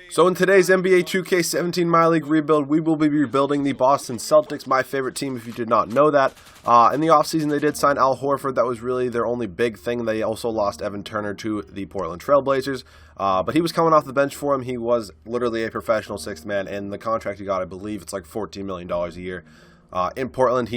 So in today's NBA 2K17 MyLeague rebuild, we will be rebuilding the Boston Celtics, my favorite team if you did not know that. In the offseason, they did sign Al Horford. That was really their only big thing. They also lost Evan Turner to the Portland Trail Blazers. But he was coming off the bench for him. He was literally a professional sixth man, and the contract he got, I believe, it's like $14 million a year. In Portland,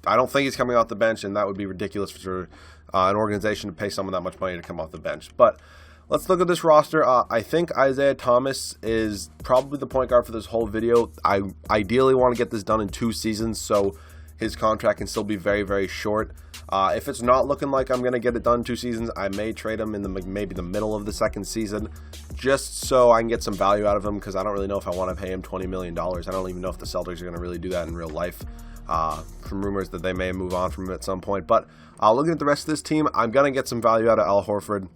I don't think he's coming off the bench, and that would be ridiculous for an organization to pay someone that much money to come off the bench. But let's look at this roster. I think Isaiah Thomas is probably the point guard for this whole video. I ideally want to get this done in 2 seasons, so his contract can still be very, very short. If it's not looking like I'm going to get it done in 2 seasons, I may trade him in maybe the middle of the 2nd season, just so I can get some value out of him, because I don't really know if I want to pay him $20 million. I don't even know if the Celtics are going to really do that in real life, from rumors that they may move on from him at some point. But looking at the rest of this team, I'm going to get some value out of Al Horford.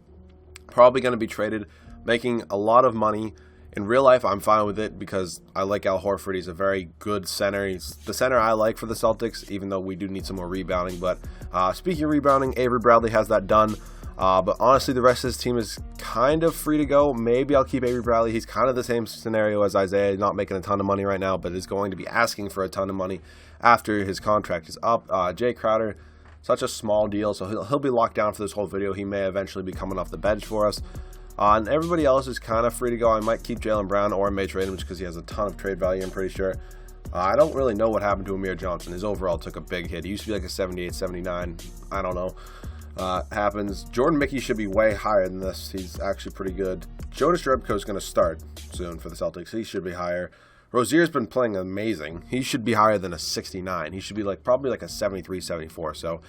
Probably going to be traded, making a lot of money. In real life, I'm fine with it because I like Al Horford. He's a very good center. He's the center I like for the Celtics, even though we do need some more rebounding. But speaking of rebounding, Avery Bradley has that done. But honestly, the rest of his team is kind of free to go. Maybe I'll keep Avery Bradley. He's kind of the same scenario as Isaiah, not making a ton of money right now, but is going to be asking for a ton of money after his contract is up. Jay Crowder, such a small deal, so he'll be locked down for this whole video. He may eventually be coming off the bench for us. And everybody else is kind of free to go. I might keep Jaylen Brown, or I may trade him just because he has a ton of trade value, I'm pretty sure. I don't really know what happened to Amir Johnson. His overall took a big hit. He used to be like a 78, 79. I don't know. Happens. Jordan Mickey should be way higher than this. He's actually pretty good. Jonas Jerebko is going to start soon for the Celtics. He should be higher. Rozier's been playing amazing. He should be higher than a 69. He should be probably like a 73, 74. So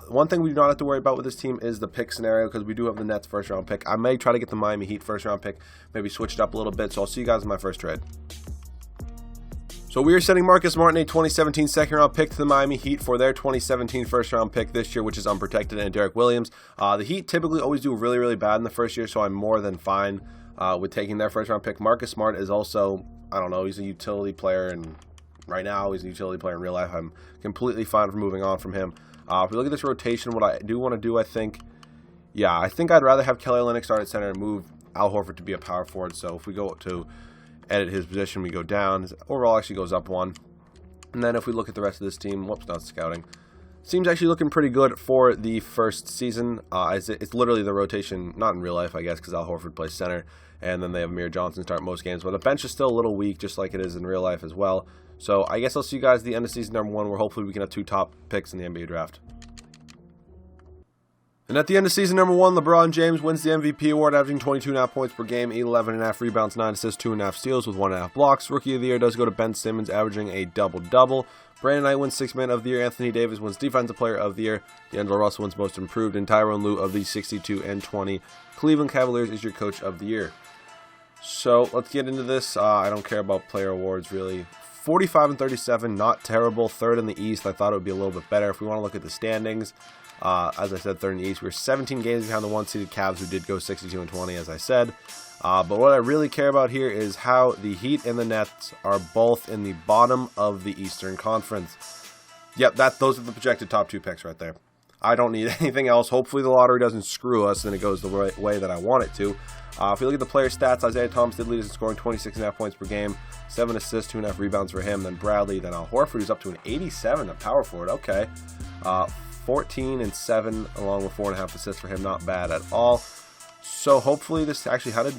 one thing we do not have to worry about with this team is the pick scenario, because we do have the Nets first round pick. I may try to get the Miami Heat first round pick, maybe switch it up a little bit. So I'll see you guys in my first trade. So we are sending Marcus Martin, a 2017 second round pick, to the Miami Heat for their 2017 first round pick this year, which is unprotected, and Derek Williams. The Heat typically always do really, really bad in the first year, so I'm more than fine with taking their first round pick. Marcus Smart is also, I don't know, he's a utility player, and right now he's a utility player in real life. I'm completely fine for moving on from him. If we look at this rotation, what I do want to do, I think I'd rather have Kelly Olynyk start at center and move Al Horford to be a power forward. So if we go to edit his position, we go down. His overall actually goes up 1. And then if we look at the rest of this team, whoops, not scouting. Seems actually looking pretty good for the first season. It's literally the rotation, not in real life, I guess, because Al Horford plays center. And then they have Amir Johnson start most games. But the bench is still a little weak, just like it is in real life as well. So I guess I'll see you guys at the end of season number 1, where hopefully we can have 2 top picks in the NBA draft. And at the end of season number 1, LeBron James wins the MVP award, averaging 22.5 points per game, 11.5 rebounds, 9 assists, 2.5 steals with 1.5 blocks. Rookie of the year does go to Ben Simmons, averaging a double-double. Brandon Knight wins 6th Man of the Year. Anthony Davis wins Defensive Player of the Year. D'Angelo Russell wins Most Improved. And Tyronn Lue of the 62-20 Cleveland Cavaliers is your Coach of the Year. So let's get into this. I don't care about player awards, really. 45-37, not terrible. 3rd in the East. I thought it would be a little bit better. If we want to look at the standings, as I said, 3rd in the East. We're 17 games behind the 1-seeded Cavs, who did go 62-20, as I said. But what I really care about here is how the Heat and the Nets are both in the bottom of the Eastern Conference. Yep, those are the projected top 2 picks right there. I don't need anything else. Hopefully the lottery doesn't screw us and it goes the right way that I want it to. If you look at the player stats, Isaiah Thomas did lead us in scoring 26.5 points per game, 7 assists, 2.5 rebounds for him. Then Bradley, then Al Horford, who's up to an 87, a power forward. Okay. 14 and 7, along with 4.5 assists for him. Not bad at all. So hopefully this actually, how did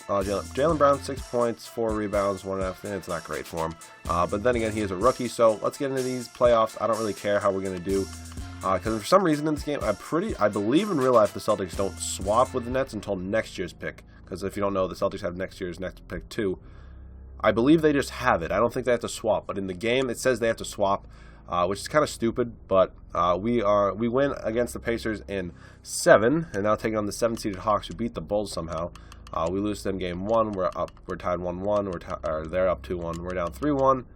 Jaylen Brown, 6 points, 4 rebounds, 1.5. It's not great for him. But then again, he is a rookie. So let's get into these playoffs. I don't really care how we're going to do. Because for some reason in this game, I believe in real life the Celtics don't swap with the Nets until next year's pick. Because if you don't know, the Celtics have next year's next pick too. I believe they just have it. I don't think they have to swap. But in the game, it says they have to swap, which is kind of stupid. But we win against the Pacers in 7, and now taking on the 7-seeded Hawks, who beat the Bulls somehow. We lose them game 1. We're tied 1-1. They're up 2-1. We're down 3-1,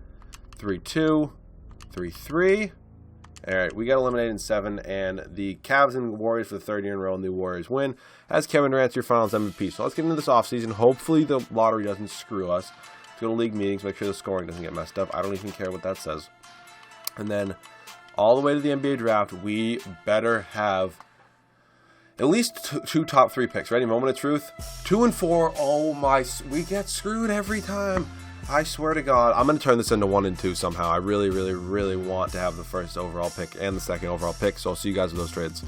3-2, 3-3. All right, we got eliminated in 7, and the Cavs and Warriors for the 3rd year in a row, and the Warriors win as Kevin Durant's your Finals MVP. So let's get into this offseason. Hopefully the lottery doesn't screw us. Let's go to league meetings, make sure the scoring doesn't get messed up. I don't even care what that says. And then all the way to the NBA draft, we better have at least two top 3 picks. Ready? Moment of truth. 2 and 4. Oh my, we get screwed every time. I swear to God, I'm going to turn this into 1 and 2 somehow. I really, really, really want to have the first overall pick and the second overall pick, so I'll see you guys with those trades.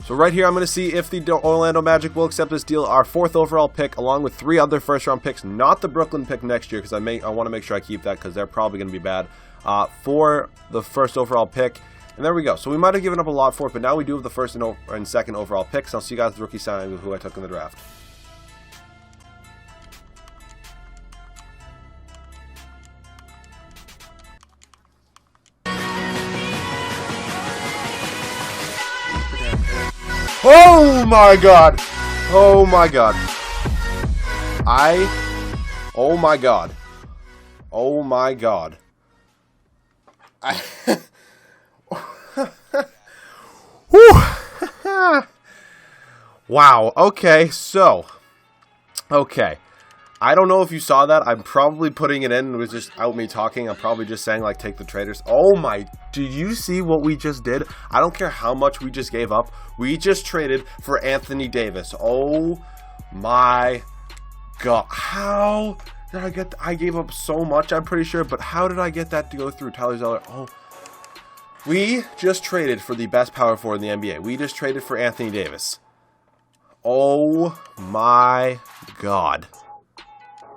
So right here, I'm going to see if the Orlando Magic will accept this deal. Our 4th overall pick, along with 3 other first-round picks, not the Brooklyn pick next year, because I want to make sure I keep that, because they're probably going to be bad, for the first overall pick. And there we go. So we might have given up a lot for it, but now we do have the first and second overall picks. I'll see you guys with rookie signing with who I took in the draft. Oh my God! Oh my God! Oh my God! Oh my God! Wow. Okay. So. Okay. I don't know if you saw that. I'm probably putting it in. It was just out me talking. I'm probably just saying, like, take the traders. Oh my. Did you see what we just did? I don't care how much we just gave up. We just traded for Anthony Davis. Oh my God. How did I get I gave up so much, I'm pretty sure. But how did I get that to go through? Tyler Zeller. Oh. We just traded for the best power forward in the NBA. We just traded for Anthony Davis. Oh my God.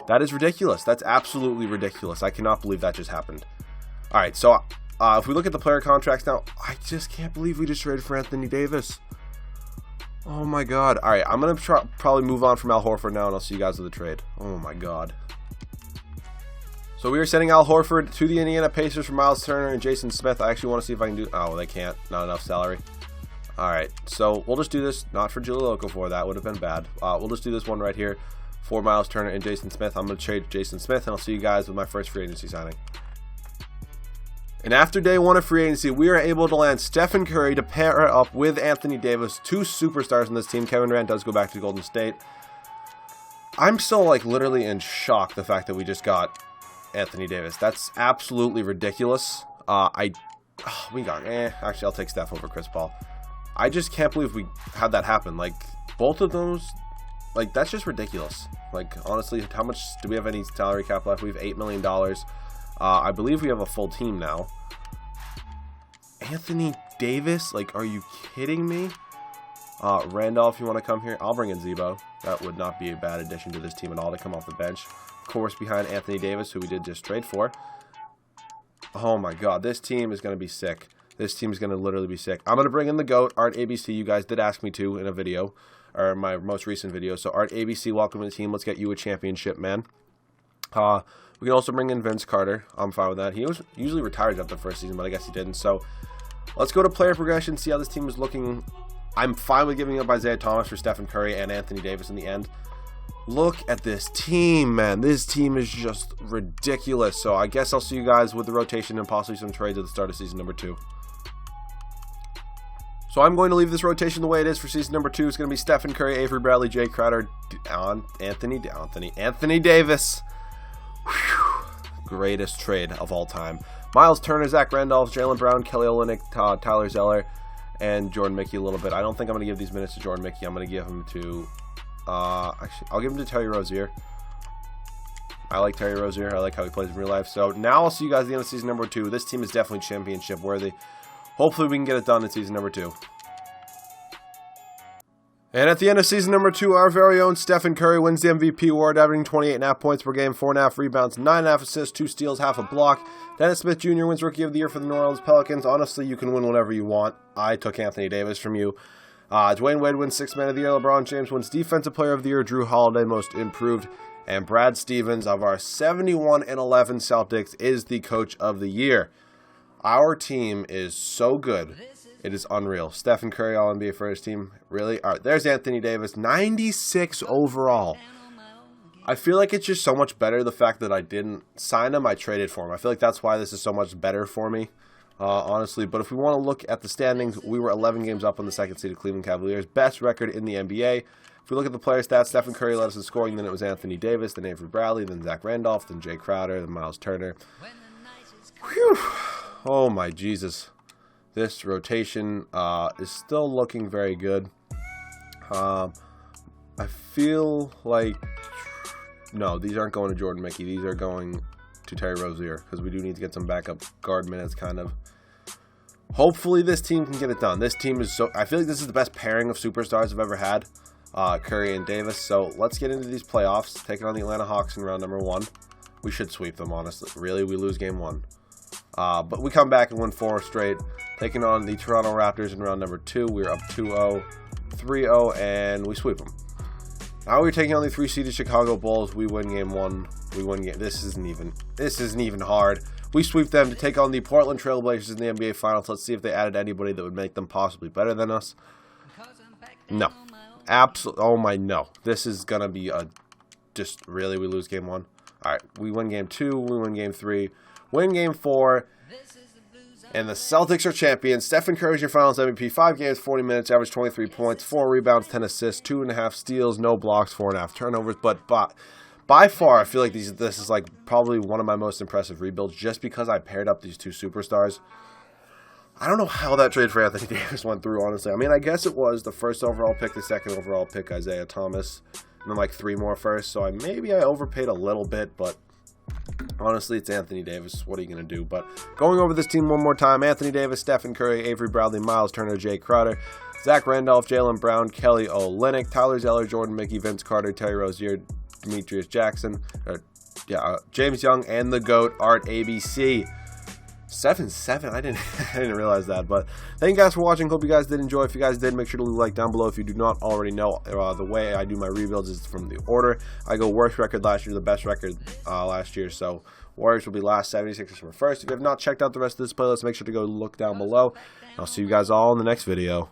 That is ridiculous. That's absolutely ridiculous. I cannot believe that just happened. All right, so if we look at the player contracts now, I just can't believe we just traded for Anthony Davis. Oh my God. All right, I'm going to probably move on from Al Horford now, and I'll see you guys with the trade. Oh my God. So we are sending Al Horford to the Indiana Pacers for Miles Turner and Jason Smith. I actually want to see if I can do... Oh, they can't. Not enough salary. All right, so we'll just do this. Not for Julio Okafor. That would have been bad. We'll just do this one right here for Miles Turner and Jason Smith. I'm going to trade Jason Smith, and I'll see you guys with my first free agency signing. And after day 1 of free agency, we are able to land Stephen Curry to pair up with Anthony Davis, 2 superstars in this team. Kevin Durant does go back to Golden State. I'm still, like, literally in shock the fact that we just got Anthony Davis. That's absolutely ridiculous. Actually, I'll take Steph over Chris Paul. I just can't believe we had that happen. Like, both of those, like, that's just ridiculous. Like, honestly, how much do we have any salary cap left? We have $8 million. I believe we have a full team now. Anthony Davis? Like, are you kidding me? Randolph, you want to come here? I'll bring in Zebo. That would not be a bad addition to this team at all to come off the bench. Of course, behind Anthony Davis, who we did just trade for. Oh my God, this team is going to be sick. This team is going to literally be sick. I'm going to bring in the GOAT, Art ABC. You guys did ask me to in a video, or my most recent video. So, Art ABC, welcome to the team. Let's get you a championship, man. We can also bring in Vince Carter. I'm fine with that. He was usually retired after the first season, but I guess he didn't. So, let's go to player progression, see how this team is looking. I'm fine with giving up Isaiah Thomas for Stephen Curry and Anthony Davis in the end. Look at this team, man. This team is just ridiculous. So, I guess I'll see you guys with the rotation and possibly some trades at the start of season number 2. So I'm going to leave this rotation the way it is for season number 2. It's going to be Stephen Curry, Avery Bradley, Jay Crowder, Anthony Davis. Whew. Greatest trade of all time. Miles Turner, Zach Randolph, Jaylen Brown, Kelly Olynyk, Tyler Zeller, and Jordan Mickey a little bit. I don't think I'm going to give these minutes to Jordan Mickey. I'm going to give them to... actually, I'll give them to Terry Rozier. I like Terry Rozier. I like how he plays in real life. So now I'll see you guys at the end of season number 2. This team is definitely championship worthy. Hopefully we can get it done in season number 2. And at the end of season number 2, our very own Stephen Curry wins the MVP award, averaging 28.5 points per game, 4.5 rebounds, 9.5 assists, 2 steals, half a block. Dennis Smith Jr. wins Rookie of the Year for the New Orleans Pelicans. Honestly, you can win whatever you want. I took Anthony Davis from you. Dwayne Wade wins 6th Man of the Year. LeBron James wins Defensive Player of the Year. Drew Holiday, Most Improved. And Brad Stevens of our 71-11 Celtics is the Coach of the Year. Our team is so good. It is unreal. Stephen Curry, All-NBA first team. Really? All right, there's Anthony Davis. 96 overall. I feel like it's just so much better the fact that I didn't sign him. I traded for him. I feel like that's why this is so much better for me, honestly. But if we want to look at the standings, we were 11 games up on the second seed of Cleveland Cavaliers. Best record in the NBA. If we look at the player stats, Stephen Curry led us in scoring. Then it was Anthony Davis, then Avery Bradley, then Zach Randolph, then Jay Crowder, then Miles Turner. Whew. Oh my Jesus. This rotation is still looking very good. I feel like, no, these aren't going to Jordan Mickey. These are going to Terry Rozier because we do need to get some backup guard minutes, kind of. Hopefully this team can get it done. This team is so, I feel like this is the best pairing of superstars I've ever had, Curry and Davis. So let's get into these playoffs, taking on the Atlanta Hawks in round number 1. We should sweep them, honestly. Really, we lose game 1. But we come back and win 4 straight, taking on the Toronto Raptors in round number 2. We're up 2-0, 3-0, and we sweep them. Now we're taking on the 3-seeded Chicago Bulls. We win game 1. We win game. This isn't even hard. We sweep them to take on the Portland Trail Blazers in the NBA Finals. Let's see if they added anybody that would make them possibly better than us. No. Absolutely. Oh my, no. This is going to be just really, we lose game 1. All right, we win game 2. We win game 3. Win game 4. And the Celtics are champions. Stephen Curry is your Finals MVP. 5 games, 40 minutes, average 23 points, 4 rebounds, 10 assists, 2.5 steals, no blocks, 4.5 turnovers. But by far, I feel like this is like probably one of my most impressive rebuilds just because I paired up these 2 superstars. I don't know how that trade for Anthony Davis went through, honestly. I mean, I guess it was the 1st overall pick, the 2nd overall pick, Isaiah Thomas, and then like 3 more first. So maybe I overpaid a little bit, but honestly, it's Anthony Davis. What are you going to do? But going over this team one more time, Anthony Davis, Stephen Curry, Avery Bradley, Miles Turner, Jay Crowder, Zach Randolph, Jaylen Brown, Kelly Olynyk, Tyler Zeller, Jordan Mickey, Vince Carter, Terry Rozier, Demetrius Jackson, James Young, and the GOAT, Art ABC. 7-7. I didn't realize that. But thank you guys for watching. Hope you guys did enjoy. If you guys did, make sure to leave a like down below. If you do not already know, the way I do my rebuilds is from the order. I go worst record last year, the best record last year. So Warriors will be last, 76ers were first. If you have not checked out the rest of this playlist, make sure to go look down below. I'll see you guys all in the next video.